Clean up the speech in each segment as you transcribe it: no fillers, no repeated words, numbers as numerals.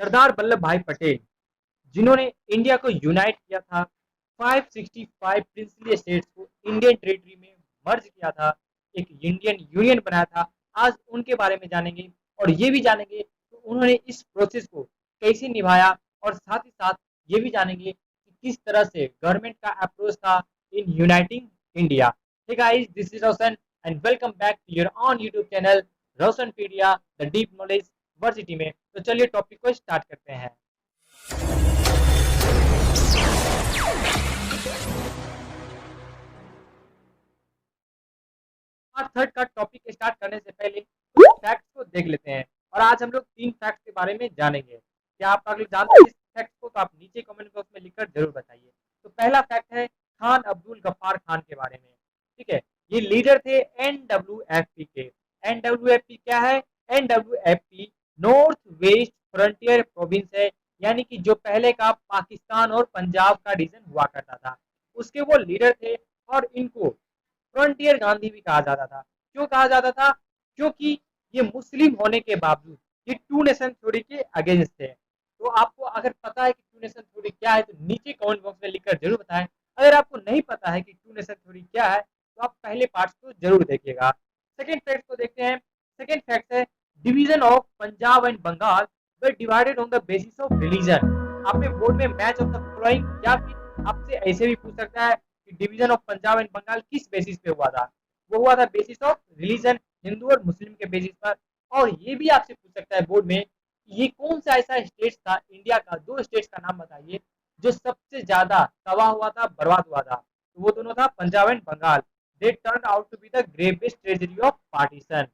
सरदार वल्लभ भाई पटेल, जिन्होंने इंडिया को यूनाइट किया था, 565 प्रिंसली स्टेट्स को इंडियन टेरिटरी में मर्ज किया था, एक इंडियन यूनियन बनाया था। आज उनके बारे में जानेंगे और ये भी जानेंगे कि उन्होंने इस प्रोसेस को कैसे निभाया, और साथ ही साथ ये भी जानेंगे कि किस तरह से गवर्नमेंट का अप्रोच था in uniting India. Hey guys, this is Roshan and welcome back to your own YouTube channel Roshanpedia the deep knowledge university में। तो चलिए टॉपिक को स्टार्ट करते हैं। और थर्ड का टॉपिक स्टार्ट करने से पहले कुछ फैक्ट्स को देख लेते हैं, और आज हम लोग 3 फैक्ट्स के बारे में जानेंगे। क्या आप लोग जानते हैं इस फैक्ट्स को? तो आप नीचे कमेंट बॉक्स में लिखकर जरूर बताइए। तो पहला फैक्ट है खान अब्दुल गफ्फार खान के बारे में। ठीक है, ये लीडर थे एनडब्ल्यूएफपी के। एनडब्ल्यूएफपी क्या है? NWFP north west frontier province है, यानी कि जो पहले का पाकिस्तान और पंजाब का रीजन हुआ करता था, उसके वो लीडर थे। और इनको फ्रंटियर गांधी भी कहा जाता था। क्यों कहा जाता था? क्योंकि ये मुस्लिम होने के बावजूद ये टू नेशन थ्योरी के अगेंस्ट थे। तो आपको अगर पता है कि टू नेशन थ्योरी क्या है तो नीचे कमेंट बॉक्स में लिखकर जरूर बताएं। अगर आपको नहीं पता है कि टू नेशन थ्योरी क्या है तो आप पहले पार्ट्स को जरूर देखिएगा। सेकेंड फैक्ट को देखते हैं। सेकेंड फैक्ट है division of Punjab and Bengal were divided on the basis of religion. आपने बोर्ड में मैच ऑफ द फॉलोइंग, या फिर आपसे ऐसे भी पूछ सकता है कि division of Punjab and Bengal किस बेसिस पे हुआ था? वो हुआ था बेसिस ऑफ रिलीजन, हिंदू और मुस्लिम के बेसिस पर। और ये भी आपसे पूछ सकता है बोर्ड में, ये कौन सा ऐसा स्टेट था इंडिया का, 2 स्टेट्स का नाम बताइए जो सबसे ज्यादा तबाह हुआ था, बर्बाद हुआ था। तो वो दोनों था Punjab and Bengal. They turn out to be the gravest tragedy of partition.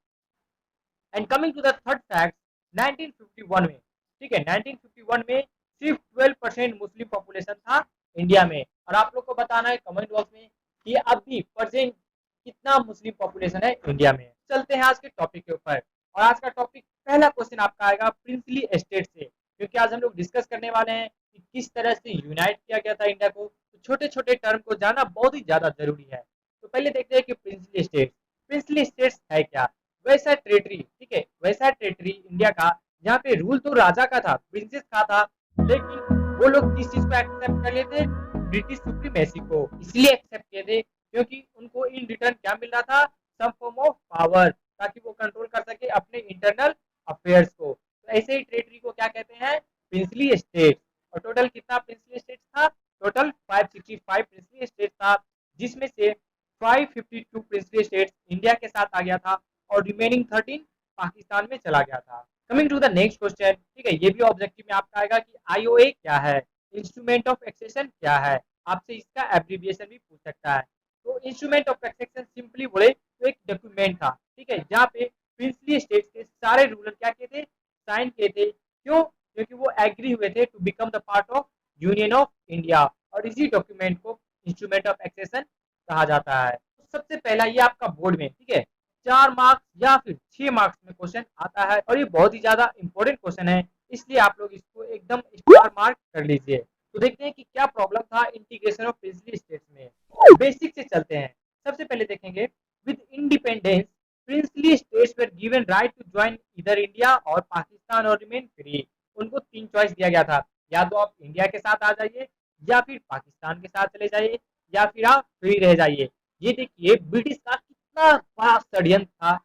And coming to the third fact, 1951 में, ठीक है, 1951 में सिर्फ 12% मुस्लिम पॉपुलेशन था इंडिया में। और आप लोग को बताना है कमेंट बॉक्स में कि अभी प्रेजेंट कितना मुस्लिम पॉपुलेशन है इंडिया में। चलते हैं आज के टॉपिक के ऊपर। और आज का टॉपिक, पहला क्वेश्चन आपका आएगा प्रिंसली स्टेट से, क्योंकि आज हम लोग डिस्कस करने वाले हैं कि किस तरह से यूनाइट किया गया था इंडिया को। तो छोटे छोटे टर्म को जानना बहुत ही ज्यादा जरूरी है। तो पहले देखते हैं कि प्रिंसली स्टेट, प्रिंसली स्टेट्स है क्या? वैसा टेरिटरी, ठीक है, वैसा टेरिटरी इंडिया का जहाँ पे रूल तो राजा का था, प्रिंसेस का था, लेकिन वो लोग किस चीज को एक्सेप्ट कर लेते? ब्रिटिश सुप्रीमेसी को। इसलिए एक्सेप्ट किए थे क्योंकि उनको इन रिटर्न क्या मिल रहा था? सम फॉर्म ऑफ पावर, ताकि वो कंट्रोल कर सके अपने इंटरनल अफेयर्स को। तो ऐसे ही टेरिटरी को क्या कहते हैं? Princely state. और टोटल कितना प्रिंसली स्टेट था? टोटल 565 प्रिंसली स्टेट था, जिसमें से 552 प्रिंसली स्टेट्स इंडिया के साथ आ गया था और रिमेनिंग 13 पाकिस्तान में चला गया था। Coming to the next question, ठीक है, ये भी ऑब्जेक्टिव में आपका आएगा कि आईओए क्या है, इंस्ट्रूमेंट ऑफ एक्सेशन क्या है। आपसे इसका एब्रीविएशन भी पूछ सकता है। तो इंस्ट्रूमेंट ऑफ एक्सेशन सिंपली बोले तो एक डॉक्यूमेंट था, ठीक है, जहाँ पे प्रिंसली स्टेट्स के सारे रूलर क्या किए थे? साइन किए थे। क्यों? क्योंकि वो एग्री हुए थे to become the part of union of India. और इसी डॉक्यूमेंट को इंस्ट्रूमेंट ऑफ एक्सेशन कहा जाता है। तो सबसे पहला ये आपका बोर्ड में, ठीक है, 4 मार्क्स या फिर 6 मार्क्स में क्वेश्चन आता है, और ये बहुत ही ज्यादा इंपॉर्टेंट क्वेश्चन है, इसलिए आप लोग इसको एकदम स्टार मार्क कर लीजिए। तो देखते हैं कि क्या प्रॉब्लम था इंटीग्रेशन ऑफ प्रिंसली स्टेट्स में। बेसिक से चलते हैं। सबसे पहले देखेंगे, with independence princely states were given right to join इधर इंडिया और पाकिस्तान और रिमेन फ्री। उनको 3 चॉइस दिया गया था, या तो आप इंडिया के साथ आ जाइए, या फिर पाकिस्तान के साथ चले जाइए, या फिर आप फ्री रह जाइए। ये देखिए ब्रिटिश का कितना बड़ा षड्यंत्र था,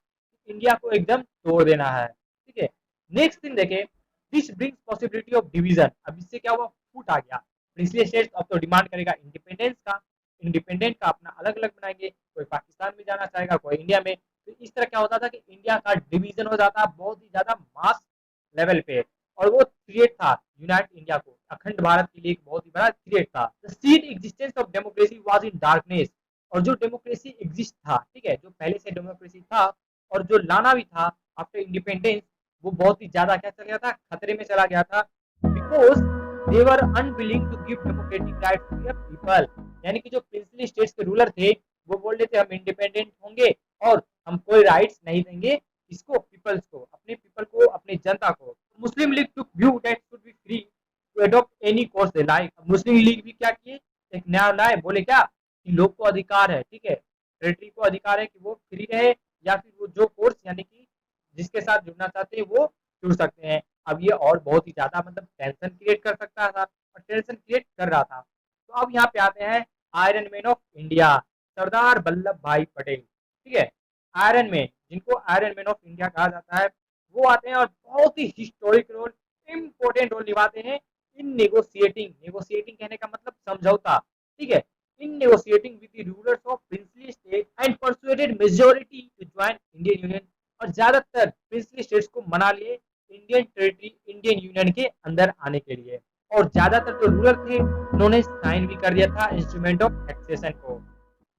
इंडिया को एकदम तोड़ देना है। ठीक है, नेक्स्ट थिंग देखें, this brings possibility of division. अब इससे क्या हुआ? फूट आ गया। प्रिंसली स्टेट्स अब तो डिमांड करेगा इंडिपेंडेंस का, इंडिपेंडेंट का अपना अलग अलग बनाएंगे, कोई पाकिस्तान में जाना चाहेगा, कोई इंडिया में। तो इस तरह क्या होता था कि इंडिया का डिवीजन हो जाता बहुत ही ज्यादा मास लेवल पे। और वो थ्रेट था यूनाइट इंडिया को, अखंड भारत के लिए एक बहुत ही बड़ा थ्रेट था। The seed existence of democracy was in darkness. और जो डेमोक्रेसी एग्जिस्ट था, ठीक है, जो पहले से डेमोक्रेसी था और जो लाना भी था आफ्टर इंडिपेंडेंस, वो बहुत ही ज्यादा क्या चल गया था? खतरे में चला गया था। Because they were unwilling to give democratic rights to the people. यानी कि जो प्रिंसली स्टेट्स के रूलर थे वो बोल रहे थे हम इंडिपेंडेंट होंगे और हम कोई राइट्स नहीं देंगे इसको, पीपल्स को, अपने पीपल को, अपनी जनता को। Muslim League to view that should be free to adopt any course they like. Muslim League भी क्या किए? एक नया लाए, बोले क्या कि लोग को अधिकार है, ठीक है, टेरिटरी को अधिकार है कि वो फ्री रहे, या फिर वो जो कोर्स यानी कि जिसके साथ जुड़ना चाहते हैं वो जुड़ सकते हैं। अब ये और बहुत ही ज़्यादा मतलब टेंशन क्रिएट कर सकता था और टेंशन क्रिएट कर रहा था। तो अब यहाँ पे आते हैं iron man of India, Sardar Vallabh भाई पटेल। ठीक है, आयरन मैन, जिनको आयरन मैन ऑफ इंडिया कहा जाता है, वो आते हैं और बहुत ही हिस्टोरिक रोल, इम्पोर्टेंट रोल निभाते हैं इन नेगोशिएटिंग, नेगोशिएटिंग कहने का मतलब समझौता। ठीक है, in negotiating with the rulers of princely state and persuaded majority to join Indian union, और ज्यादातर प्रिंसली स्टेट्स को मना लिए इंडियन टेरिटरी, इंडियन यूनियन के अंदर आने के लिए। और ज्यादातर जो रूलर थे उन्होंने साइन भी कर दिया था इंस्ट्रूमेंट ऑफ एक्सेशन को।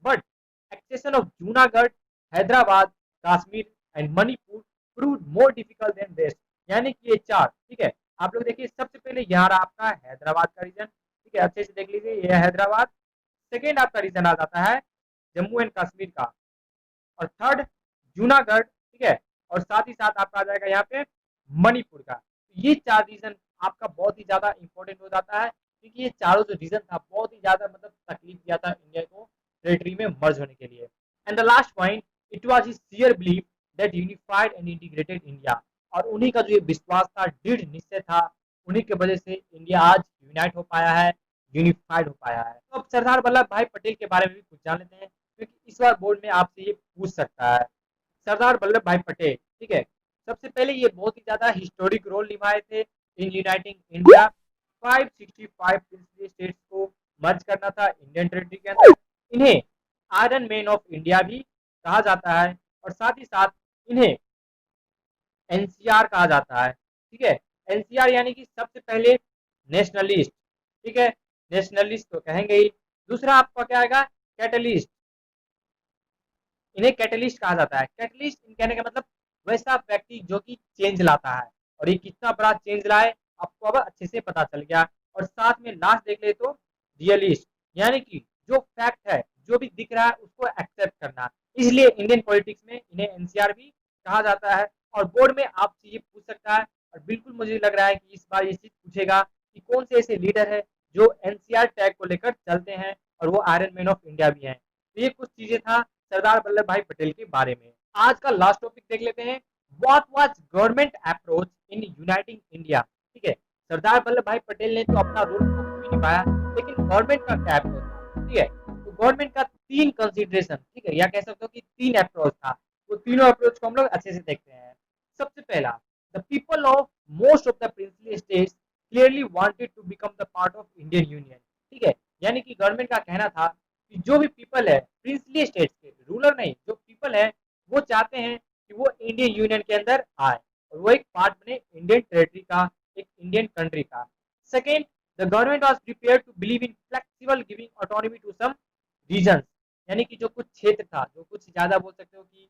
But accession of Junagadh, Hyderabad, Kashmir and Manipur prove more difficult than this. यानी कि ये चार, ठीक है, आप लोग देखिए सबसे पहले यहाँ रहा आपका हैदराबाद का रीजन। ठीक है, अच्छे से देख लीजिए, ये हैदराबाद। सेकेंड आपका रीजन आ जाता है जम्मू एंड कश्मीर का, और थर्ड जूनागढ़। ठीक है, और साथ ही साथ आपका आ जाएगा यहाँ पे मणिपुर का। ये चार रीजन आपका बहुत ही ज्यादा इंपॉर्टेंट हो जाता है, क्योंकि ये चारों जो रीजन था बहुत ही ज्यादा मतलब तकलीफ दिया था इंडिया को टेरिटरी में मर्ज होने के लिए। And the last point, it was his sheer belief that unified and integrated India. और उन्हीं का जो ये विश्वास था, दृढ़ निश्चय था, उन्हीं की वजह से इंडिया आज यूनाइट हो पाया है, यूनिफाइड हो पाया है। तो अब सरदार वल्लभ भाई पटेल के बारे में भी कुछ जान लेते हैं, क्योंकि इस बार बोर्ड में आपसे ये पूछ सकता है। सरदार वल्लभ भाई पटेल, ठीक है, सबसे पहले ये बहुत ही ज्यादा हिस्टोरिक रोल निभाए थे इन यूनाइटिंग इंडिया। 565 प्रिंसली स्टेट्स को मर्ज करना था इंडियन टेरिटरी के अंदर। इन्हें आयरन मैन ऑफ इंडिया भी कहा जाता है, और साथ ही साथ इन्हें एनसीआर कहा जाता है। ठीक है, एनसीआर यानी कि सबसे पहले नेशनलिस्ट। ठीक है, नेशनलिस्ट तो कहेंगे ही। दूसरा आपका क्या आएगा, कैटलिस्ट। इन्हें कैटलिस्ट कहा जाता है। कैटलिस्ट कहने का मतलब वैसा व्यक्ति जो कि चेंज लाता है, और ये कितना बड़ा चेंज लाए आपको अब अच्छे से पता चल गया। और साथ में लास्ट देख ले तो रियलिस्ट, यानी कि जो फैक्ट है, जो भी दिख रहा है उसको एक्सेप्ट करना। इसलिए इंडियन पॉलिटिक्स में इन्हें एनसीआर भी कहा जाता है। और बोर्ड में आपसे ये पूछ सकता है, और बिल्कुल मुझे लग रहा है कि इस बार ये चीज पूछेगा कि कौन से ऐसे लीडर है जो एनसीआर टैग को लेकर चलते हैं और वो आयरन मैन ऑफ इंडिया भी हैं। तो ये कुछ चीजें था सरदार वल्लभ भाई पटेल के बारे में। आज का लास्ट टॉपिक देख लेते हैं, what was government approach in uniting India. ठीक है, सरदार वल्लभ भाई पटेल ने तो अपना रोल खूब निभाया, लेकिन गवर्नमेंट का क्या अप्रोच था। ठीक है, तो गवर्नमेंट का तीन कंसिडरेशन, ठीक है, या कह सकते हो कि तीन अप्रोच था। वो तीनों अप्रोच को हम लोग अच्छे से देखते हैं। सबसे पहला, the people of most of the princely states clearly wanted to become the part of Indian union. ठीक है, यानी कि गवर्नमेंट का कहना था कि जो भी पीपल है प्रिंसली स्टेट्स के, रूलर नहीं, जो पीपल है वो चाहते हैं कि वो इंडियन यूनियन के अंदर आए और वो एक पार्ट बने इंडियन टेरिटरी का, एक इंडियन कंट्री का। Second, the government was prepared to believe in flexible giving autonomy to some region. यानी कि जो कुछ क्षेत्र था, जो कुछ ज्यादा बोल सकते हो कि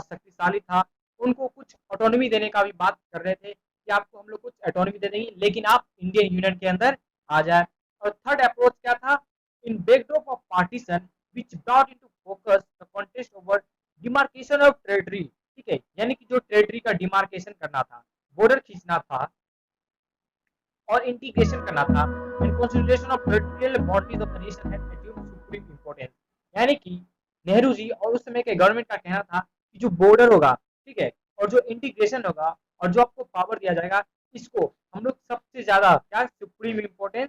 शक्तिशाली था, उनको कुछ ऑटोनॉमी देने का भी बात कर रहे थे कि आपको हम लोग कुछ ऑटोनॉमी दे देंगे, लेकिन आप इंडियन यूनियन के अंदर आ जाए। और थर्ड अप्रोच क्या था, in backdrop of partition which brought into focus the contest over demarcation of territory। ठीक है, यानी कि जो टेरिटरी का डिमार्केशन करना था, बॉर्डर खींचना था और इंटीग्रेशन करना था, and consolidation of territorial boundaries of the nation had assumed supreme importance. यानी कि नेहरू जी और उस समय के गवर्नमेंट का कहना था कि जो बॉर्डर होगा, ठीक है, और जो इंटीग्रेशन होगा और जो आपको पावर दिया जाएगा, इसको हम लोग सबसे ज्यादा क्या सुप्रीम इंपॉर्टेंस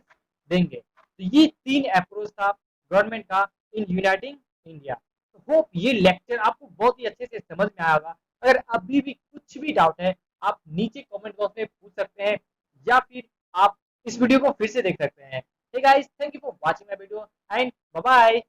देंगे। तो ये तीन अप्रोच था गवर्नमेंट का इन यूनाइटिंग इंडिया। तो होप ये लेक्चर आपको बहुत ही अच्छे से समझ में आया होगा। अगर अभी भी कुछ भी डाउट है, आप नीचे कमेंट बॉक्स में पूछ सकते हैं, या फिर आप इस वीडियो को फिर से देख सकते हैं। Hey guys, thank you for watching my video and bye bye.